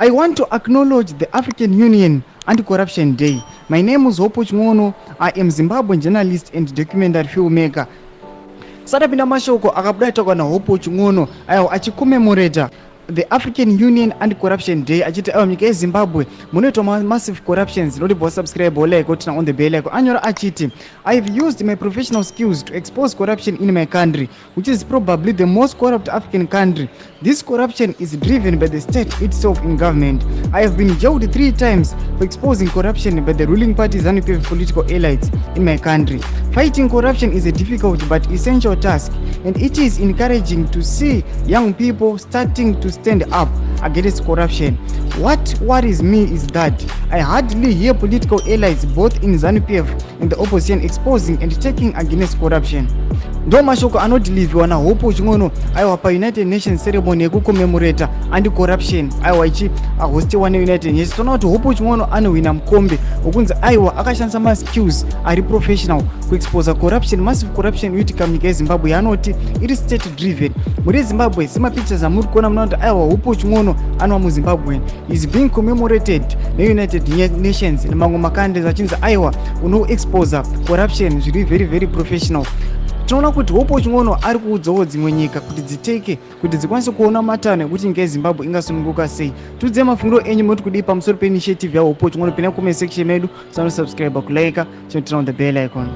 I want to acknowledge the African Union Anti-Corruption Day. My name is Hopo Chimono. I am Zimbabwean journalist and documentary filmmaker. Sadapinda mashoko akabudaita kana Hopo Chimono ayo achicommemorate the African Union Anti-Corruption Day achiti nyika yeZimbabwe munoitwa massive corruptions. Notibva subscribe like otina on the bell icon. Anyora achiti, I have used my professional skills to expose corruption in my country, which is probably the most corrupt African country. This corruption is driven by the state itself in government. I have been jailed 3 times for exposing corruption by the ruling party's ZANU-PF political elites in my country. Fighting corruption is a difficult but essential task, and it is encouraging to see young people starting to stand up against corruption. What worries me is that I hardly hear political elites both in ZANU-PF and the opposition exposing and taking against corruption. Ndo mashoko anodeliverwa na Hopo Chimono aiwa pa United Nations ceremony yekucommemorate anti-corruption aiwa ichi ahostiwa neUnited Nations. Tona kuti Hopo Chimono anowina mukombe wokunzi aiwa akashandisa maskills ari professional kuexpose corruption, massive corruption yoitika munyika yeZimbabwe yanoti iri state driven. Muri Zimbabwe semapictures amuri kuona muna kuti aiwa Hopo Chimono anova muZimbabwe is being commemorated neUnited Nations nemamwe makandis achinzi aiwa unoexpose corruption zviri very very professional. Tinoona kuti Hopo Chimono ari kuudzawo dzimwe nyika kuti dziteke kuti dzikwanise kuona matano ekuti nyika yeZimbabwe ingasununguka sei. Tudze mafungiro enyu moti kudii pamusoro peinitiative yaHopo Chimono. Pinda comment section medu, subscribe, kulike, turn on the bell icon.